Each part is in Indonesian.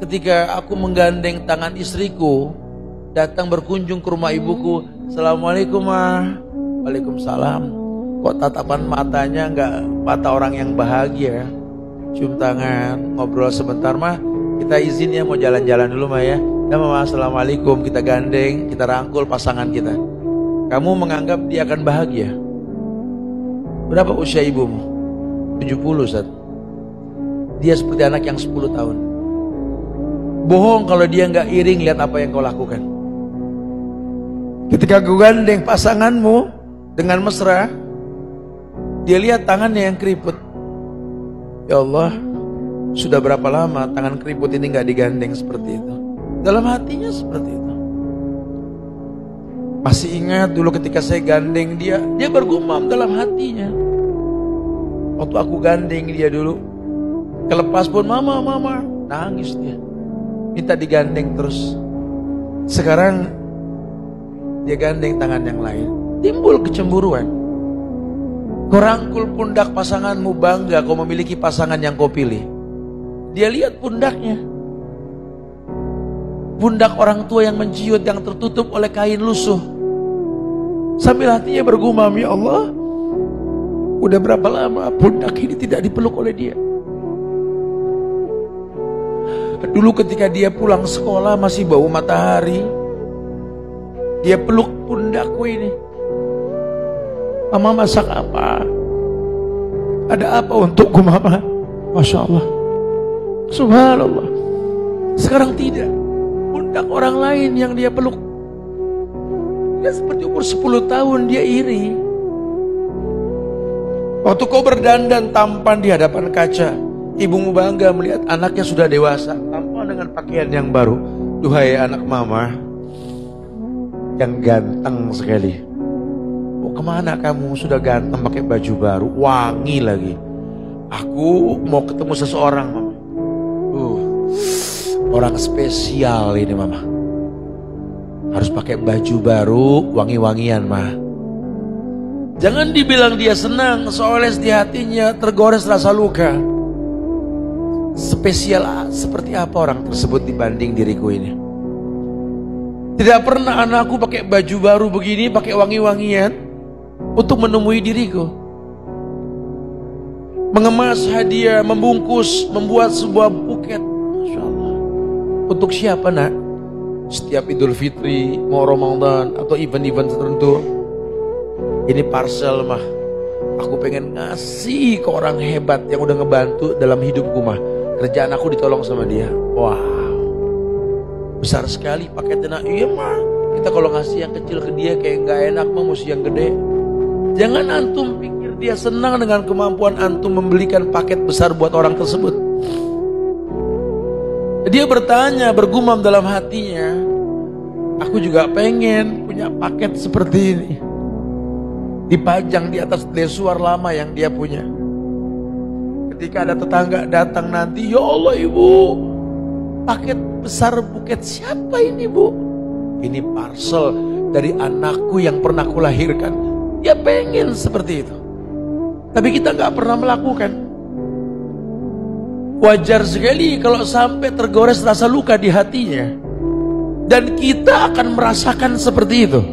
ketika aku menggandeng tangan istriku datang berkunjung ke rumah ibuku. Assalamualaikum ma. Waalaikumsalam. Kok tatapan matanya enggak mata orang yang bahagia? Cium tangan, ngobrol sebentar mah. Kita izin ya mau jalan-jalan dulu mah ya. Ya mama, assalamualaikum. Kita gandeng, kita rangkul pasangan kita. Kamu menganggap dia akan bahagia? Berapa usia ibumu? 70 Ustaz. Dia seperti anak yang 10 tahun. Bohong kalau dia nggak iring lihat apa yang kau lakukan. Ketika kau gandeng pasanganmu dengan mesra, dia lihat tangannya yang keriput. Ya Allah, sudah berapa lama tangan keriput ini nggak digandeng seperti itu. Dalam hatinya seperti itu. Masih ingat dulu ketika saya gandeng dia bergumam dalam hatinya. Waktu aku gandeng dia dulu, kelepas pun mama, nangis dia. Minta digandeng terus. Sekarang dia gandeng tangan yang lain. Timbul kecemburuan. Kau rangkul pundak pasanganmu, bangga kau memiliki pasangan yang kau pilih. Dia lihat pundaknya. Pundak orang tua yang menjiut, yang tertutup oleh kain lusuh. Sambil hatinya bergumam, ya Allah, udah berapa lama pundak ini tidak dipeluk oleh dia. Dulu ketika dia pulang sekolah masih bau matahari, dia peluk pundakku ini. Mama masak apa? Ada apa untukku mama? Masya Allah, subhanallah. Sekarang tidak. Pundak orang lain yang dia peluk. Dia seperti umur 10 tahun dia iri. Waktu kau berdandan tampan di hadapan kaca, ibumu bangga melihat anaknya sudah dewasa, tampan dengan pakaian yang baru. Duhai anak mama yang ganteng sekali, mau kemana kamu? Sudah ganteng pakai baju baru, wangi lagi. Aku mau ketemu seseorang mama. Orang spesial ini mama. Harus pakai baju baru, wangi-wangian mah. Jangan dibilang dia senang, seoles di hatinya tergores rasa luka. Spesial seperti apa orang tersebut dibanding diriku ini? Tidak pernah anakku pakai baju baru begini, pakai wangi-wangian untuk menemui diriku. Mengemas hadiah, membungkus, membuat sebuah buket. Masya Allah. Untuk siapa nak? Setiap Idul Fitri, mau Ramadan atau event-event tertentu, ini parcel mah. Aku pengen ngasih ke orang hebat yang udah ngebantu dalam hidupku mah. Kerjaan aku ditolong sama dia. Wow, besar sekali paketnya. Iya mah, kita kalau ngasih yang kecil ke dia kayak nggak enak mah, mesti yang gede. Jangan antum pikir dia senang dengan kemampuan antum membelikan paket besar buat orang tersebut. Dia bertanya, bergumam dalam hatinya, aku juga pengen punya paket seperti ini. Dipajang di atas lesuar lama yang dia punya. Ketika ada tetangga datang nanti, ya Allah ibu, paket besar buket siapa ini bu? Ini parcel dari anakku yang pernah kulahirkan. Dia pengen seperti itu, tapi kita gak pernah melakukan. Wajar sekali kalau sampai tergores rasa luka di hatinya. Dan kita akan merasakan seperti itu.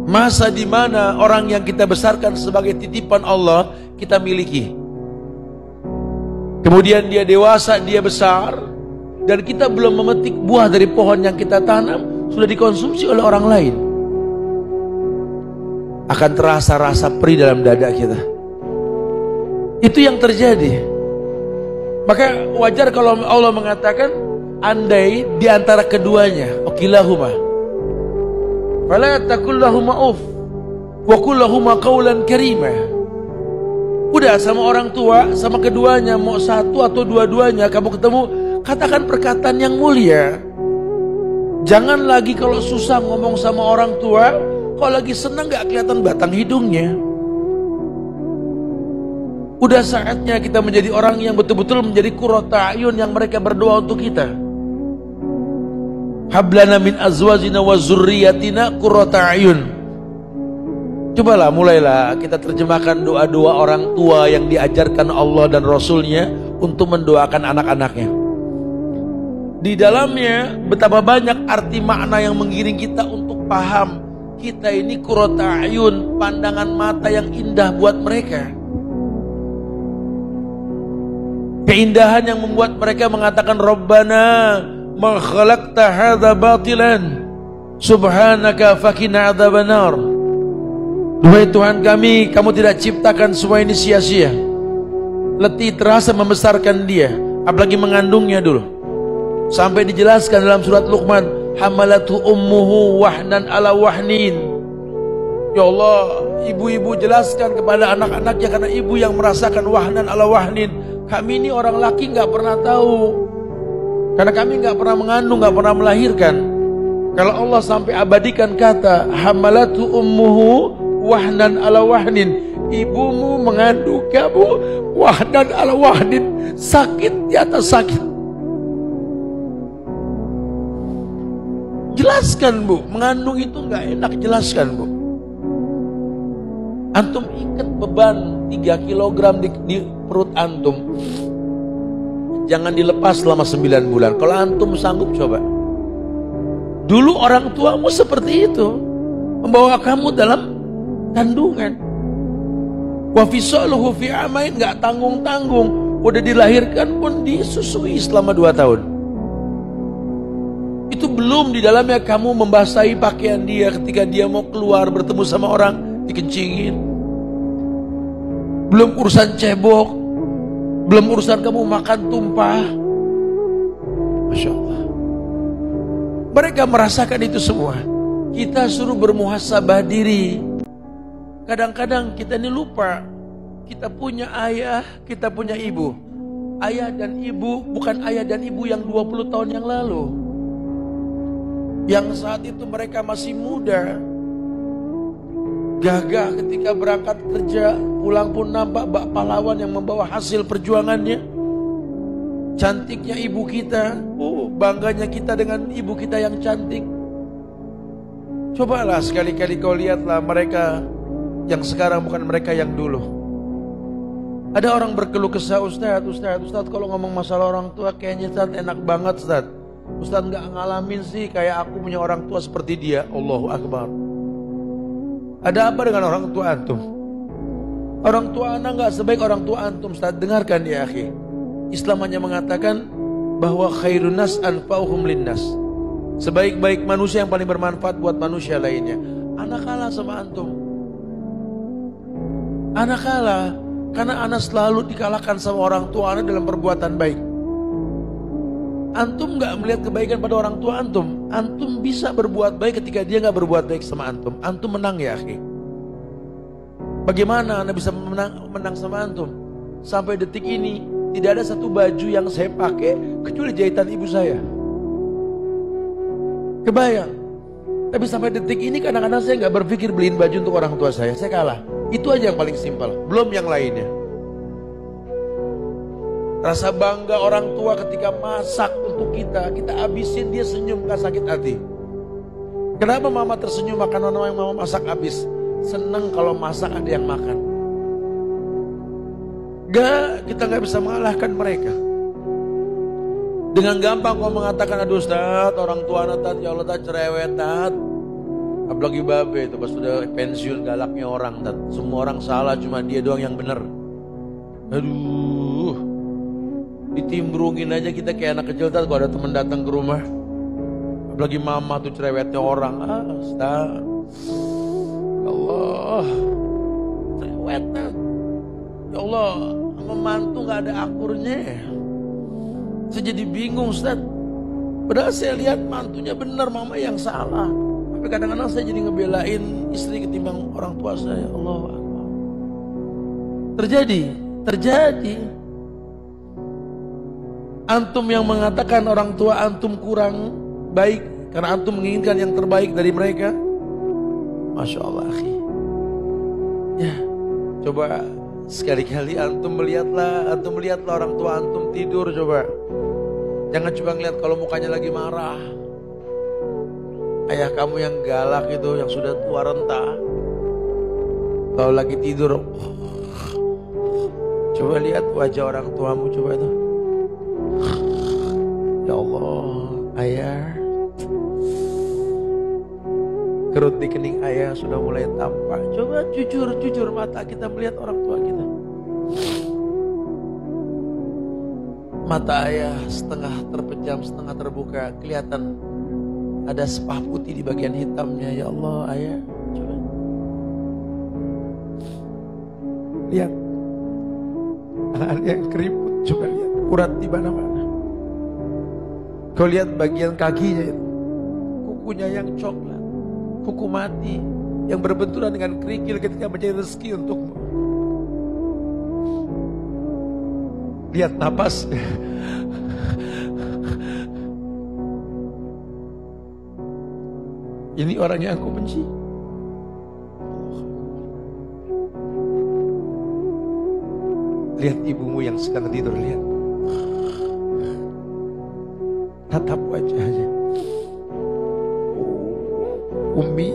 Masa di mana orang yang kita besarkan sebagai titipan Allah kita miliki. Kemudian dia dewasa, dia besar, dan kita belum memetik buah dari pohon yang kita tanam, sudah dikonsumsi oleh orang lain. Akan terasa rasa perih dalam dada kita. Itu yang terjadi. Maka wajar kalau Allah mengatakan, andai di antara keduanya, okilahuma, fala takullahuma uf, wa kullahuma qawlan karima. Udah sama orang tua, sama keduanya, mau satu atau dua-duanya kamu ketemu, katakan perkataan yang mulia. Jangan lagi kalau susah ngomong sama orang tua, kalau lagi senang gak kelihatan batang hidungnya. Udah saatnya kita menjadi orang yang betul-betul menjadi qurrata a'yun yang mereka berdoa untuk kita. Hablana min azwajina wa zurriyatina qurrata a'yun. Cobalah mulailah kita terjemahkan doa-doa orang tua yang diajarkan Allah dan Rasulnya untuk mendoakan anak-anaknya. Di dalamnya betapa banyak arti makna yang menggiring kita untuk paham kita ini qurrata ayun, pandangan mata yang indah buat mereka. Keindahan yang membuat mereka mengatakan Rabbana ma khalaqta hadza batilan subhanaka faqina adzabannar. Duhai Tuhan kami, kamu tidak ciptakan semua ini sia-sia. Letih terasa membesarkan dia, apalagi mengandungnya dulu. Sampai dijelaskan dalam surat Luqman, hamalatu ummuhu wahnan ala wahnin. Ya Allah, ibu-ibu jelaskan kepada anak-anaknya, karena ibu yang merasakan wahnan ala wahnin. Kami ini orang laki nggak pernah tahu, karena kami nggak pernah mengandung, nggak pernah melahirkan. Kalau Allah sampai abadikan kata hamalatu ummuhu wahnan ala wahnin, ibumu mengandung kamu wahnan ala wahnin, sakit di atas sakit. Jelaskan Bu, mengandung itu nggak enak, jelaskan Bu. Antum ikat beban 3 kg di perut antum, jangan dilepas selama 9 bulan. Kalau antum sanggup, coba. Dulu orang tuamu seperti itu, membawa kamu dalam kandungan. Wa fisaluhu fi amain, nggak tanggung-tanggung, udah dilahirkan pun disusui selama 2 tahun. Itu belum di dalamnya kamu membasahi pakaian dia ketika dia mau keluar bertemu sama orang, dikencingin. Belum urusan cebok, belum urusan kamu makan tumpah. Masya Allah. Mereka merasakan itu semua. Kita suruh bermuhasabah diri. Kadang-kadang kita ini lupa, kita punya ayah, kita punya ibu. Ayah dan ibu bukan ayah dan ibu yang 20 tahun yang lalu, yang saat itu mereka masih muda, gagah ketika berangkat kerja, pulang pun nampak bak pahlawan yang membawa hasil perjuangannya. Cantiknya ibu kita, bangganya kita dengan ibu kita yang cantik. Cobalah sekali-kali kau lihatlah mereka yang sekarang bukan mereka yang dulu. Ada orang berkeluh kesah, Ustaz kalau ngomong masalah orang tua kayaknya Ustaz enak banget Ustaz. Ustaz nggak ngalamin sih, kayak aku punya orang tua seperti dia. Allahu Akbar. Ada apa dengan orang tua antum? Orang tua anda nggak sebaik orang tua antum. Ustaz, dengarkan ya akhi. Islam hanya mengatakan bahwa khairun nas anfa'uhum linnas. Sebaik-baik manusia yang paling bermanfaat buat manusia lainnya. Anak kalah sama antum. Anak kalah karena anak selalu dikalahkan sama orang tua anak dalam perbuatan baik. Antum gak melihat kebaikan pada orang tua antum. Antum bisa berbuat baik ketika dia gak berbuat baik sama antum. Antum menang ya akhi. Bagaimana anda bisa menang sama antum? Sampai detik ini tidak ada satu baju yang saya pakai kecuali jahitan ibu saya. Kebayang. Tapi sampai detik ini kadang-kadang saya gak berpikir beliin baju untuk orang tua saya kalah. Itu aja yang paling simpel, belum yang lainnya. Rasa bangga orang tua ketika masak untuk kita habisin, dia senyum, gak sakit hati. Kenapa mama tersenyum makan yang mama masak habis? Seneng kalau masak ada yang makan. Kita gak bisa mengalahkan mereka. Dengan gampang kau mengatakan, aduh Ustaz, orang tua Tat, ya Allah Tat, cerewet Tat. Apalagi babe itu pas sudah pensiun galaknya orang Tat. Semua orang salah, cuma dia doang yang benar. Aduh, ditimbrungin aja kita kayak anak kecil Tat kalau ada teman datang ke rumah. Apalagi mama tuh cerewetnya orang. Ustaz, Allah, cerewet Tat. Ya Allah, memantu gak ada akurnya. Saya jadi bingung Ustaz. Padahal saya lihat mantunya benar, mama yang salah. Tapi kadang-kadang saya jadi ngebelain istri ketimbang orang tua saya. Allah Akbar. Terjadi. Antum yang mengatakan orang tua antum kurang baik karena antum menginginkan yang terbaik dari mereka. Masya Allah akhi. Ya, coba sekali-kali antum melihatlah orang tua antum tidur coba. Jangan cuma ngeliat kalau mukanya lagi marah. Ayah kamu yang galak itu, yang sudah tua renta, kalau lagi tidur, coba lihat wajah orang tuamu, coba itu. Ya Allah, ayah. Kerut di kening ayah sudah mulai tampak. Coba jujur mata kita melihat orang tua kita. Mata ayah setengah terpejam, setengah terbuka. Kelihatan ada sepah putih di bagian hitamnya. Ya Allah, ayah. Coba. Lihat. Tangan yang keriput. Coba lihat. Urat di mana-mana. Kau lihat bagian kakinya itu. Kukunya yang coklat. Kuku mati yang berbenturan dengan kerikil ketika mencari rezeki untukmu. Lihat napas. Ini orang yang aku benci. Lihat ibumu yang sedang tidur, lihat. Tatap wajahnya. Umi,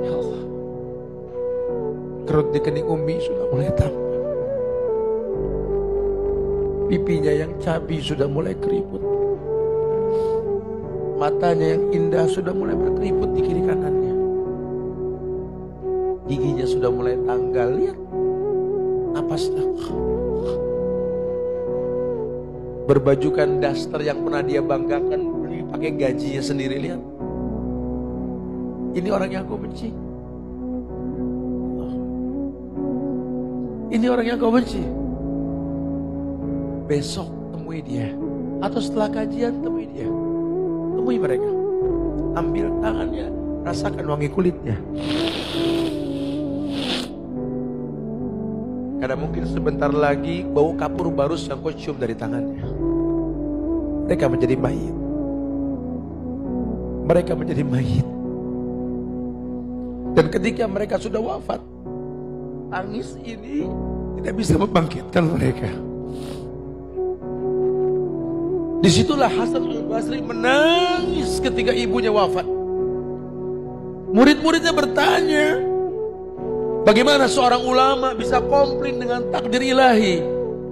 ya Allah, kerut di kening Umi sudah mulai tampak. Pipinya yang cabi sudah mulai keriput. Matanya yang indah sudah mulai berkeriput di kiri kanannya. Giginya sudah mulai tanggal, lihat. Napasnya. Berbajukan daster yang pernah dia banggakan, beli pakai gajinya sendiri, lihat. Ini orang yang kau benci. Ini orang yang kau benci. Besok temui dia. Atau setelah kajian temui dia. Temui mereka. Ambil tangannya. Rasakan wangi kulitnya. Karena mungkin sebentar lagi bau kapur barus yang kau cium dari tangannya. Mereka menjadi mayit. Mereka menjadi mayit. Dan ketika mereka sudah wafat, tangis ini tidak bisa membangkitkan mereka. Disitulah Hasan al-Basri menangis ketika ibunya wafat. Murid-muridnya bertanya, bagaimana seorang ulama bisa komplain dengan takdir ilahi?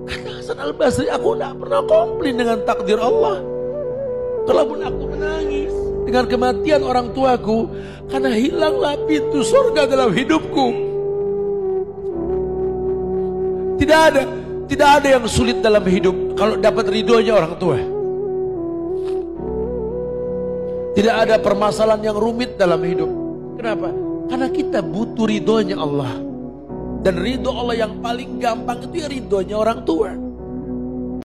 Kata Hasan al-Basri, aku tidak pernah komplain dengan takdir Allah. Kalaupun aku menangis dengan kematian orang tuaku, karena hilanglah pintu surga dalam hidupku. Tidak ada yang sulit dalam hidup kalau dapat ridhonya orang tua. Tidak ada permasalahan yang rumit dalam hidup. Kenapa? Karena kita butuh ridhonya Allah. Dan ridho Allah yang paling gampang itu ya ridhonya orang tua.